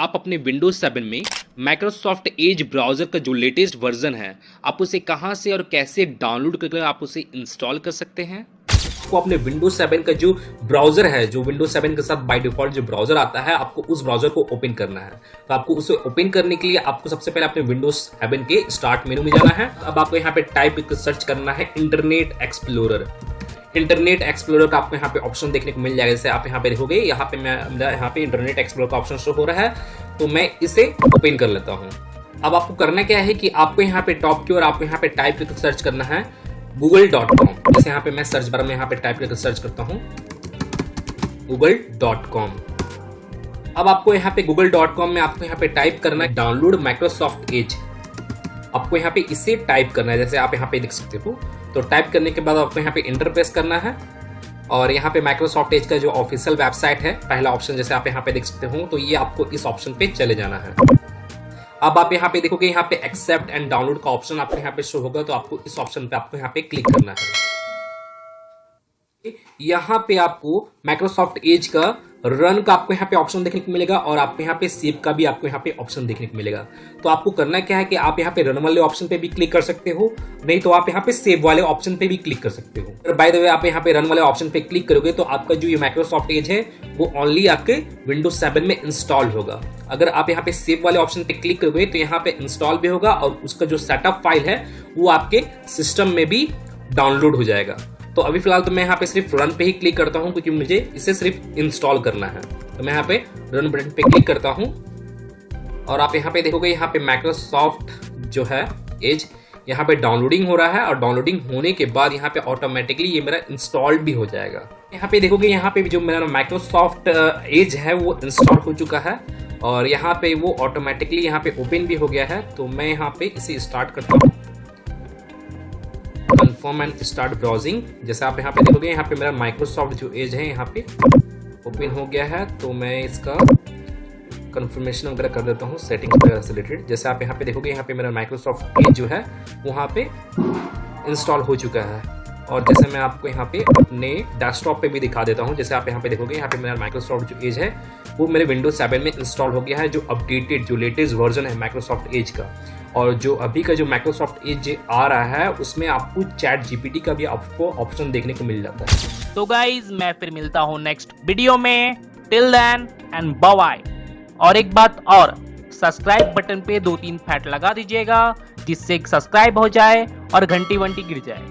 आप अपने विंडोज 7 में माइक्रोसॉफ्ट एज ब्राउज़र का जो लेटेस्ट वर्जन है, आप उसे कहां से और कैसे डाउनलोड करके आप उसे इंस्टॉल कर सकते हैं। आपको अपने विंडोज 7 का जो ब्राउज़र है, जो विंडोज 7 के साथ बाय डिफॉल्ट जो ब्राउज़र आता है, आपको उस ब्राउज़र को ओपन करना है। तो आपको उसे ओपन करने के लिए आपको सबसे पहले अपने विंडोज 7 के स्टार्ट मेनू में जाना है। अब आपको यहाँ पे टाइप सर्च करना है इंटरनेट एक्सप्लोरर। इंटरनेट एक्सप्लोरर का आपको यहाँ पे ऑप्शन देखने को मिल जाएगा। जैसे आप यहाँ पे देखोगे, यहाँ पे मेरा यहाँ पे इंटरनेट एक्सप्लोरर का ऑप्शन शो हो रहा है, तो मैं इसे ओपन कर लेता हूँ। अब आपको करना क्या है कि आपको यहाँ पे टॉप की ओर आपको यहाँ पे टाइप करके सर्च करना है google.com। जैसे यहाँ पे मैं सर्च बार में यहाँ पे टाइप करके सर्च करता हूँ google.com। अब आपको यहाँ पे google.com में आपको यहाँ पे टाइप करना है डाउनलोड माइक्रोसॉफ्ट एज। आपको यहाँ पे इसे टाइप करना है, जैसे आप यहाँ पे देख सकते हो। तो टाइप करने के बाद आपको यहाँ पे इंटर प्रेस करना है और यहाँ पे माइक्रोसॉफ्ट एज का जो ऑफिशियल वेबसाइट है, पहला ऑप्शन जैसे आप यहाँ पे देख सकते हो, तो ये आपको इस ऑप्शन पे चले जाना है। अब आप यहाँ पे देखोगे, यहाँ पे एक्सेप्ट एंड डाउनलोड का ऑप्शन आपको यहाँ पे शो होगा, तो आपको इस ऑप्शन पे आपको यहाँ पे क्लिक करना है। यहाँ पे आपको माइक्रोसॉफ्ट एज का रन का आपको यहाँ पे ऑप्शन देखने को मिलेगा और आपको यहाँ पे सेव का भी आपको यहाँ पे ऑप्शन देखने को मिलेगा। तो आपको करना क्या है कि आप यहाँ पे रन वाले ऑप्शन पे भी क्लिक कर सकते हो, नहीं तो आप यहाँ पे सेव वाले ऑप्शन पे भी क्लिक कर सकते हो। बाय द वे, आप यहाँ पे रन वाले ऑप्शन पे क्लिक करोगे तो आपका जो ये माइक्रोसॉफ्ट एज है वो ओनली आपके विंडोज 7 में इंस्टॉल होगा। अगर आप यहाँ पे सेव वाले ऑप्शन पे क्लिक करोगे तो यहाँ पे इंस्टॉल भी होगा और उसका जो सेटअप फाइल है वो आपके सिस्टम में भी डाउनलोड हो जाएगा। तो अभी फिलहाल तो मैं यहाँ पे सिर्फ रन पे ही क्लिक करता हूँ, क्योंकि मुझे इसे सिर्फ इंस्टॉल करना है। तो मैं यहाँ पे रन बटन पे क्लिक करता हूँ और आप यहाँ पे देखोगे, यहाँ पे माइक्रोसॉफ्ट जो है एज यहाँ पे डाउनलोडिंग हो रहा है और डाउनलोडिंग होने के बाद यहाँ पे ऑटोमेटिकली ये मेरा इंस्टॉल्ड भी हो जाएगा। यहाँ पे देखोगे, यहाँ पे जो मेरा माइक्रोसॉफ्ट एज है वो इंस्टॉल हो चुका है और यहाँ पे वो ऑटोमेटिकली यहाँ पे ओपन भी हो गया है। तो मैं यहाँ पे इसे स्टार्ट करता हूँ, कन्फर्म एंड स्टार्ट ब्राउजिंग। जैसे आप यहाँ पे देखोगे, यहाँ पे मेरा माइक्रोसॉफ्ट जो एज है यहाँ पे ओपन हो गया है। तो मैं इसका कंफर्मेशन वगैरह कर देता हूँ सेटिंग वगैरह से रिलेटेड। जैसे आप यहाँ पे देखोगे, यहाँ पे मेरा माइक्रोसॉफ्ट एज जो है वहाँ पे इंस्टॉल हो चुका है। और जैसे मैं आपको यहाँ पे अपने डेस्कटॉप पे भी दिखा देता हूँ, जैसे आप यहाँ पे देखोगे, यहाँ पे मेरा माइक्रोसॉफ्ट जो एज है वो मेरे विंडोज 7 में इंस्टॉल हो गया है, जो अपडेटेड जो लेटेस्ट वर्जन है माइक्रोसॉफ्ट एज का। और जो अभी का जो माइक्रोसॉफ्ट एज आ रहा है उसमें आपको चैट जीपीटी का भी आपको ऑप्शन देखने को मिल जाता है। तो गाइज, मैं फिर मिलता हूँ नेक्स्ट वीडियो में। Till then and bye bye. और एक बात और, सब्सक्राइब बटन पे 2-3 फैट लगा दीजिएगा, जिससे सब्सक्राइब हो जाए और घंटी वंटी गिर जाए।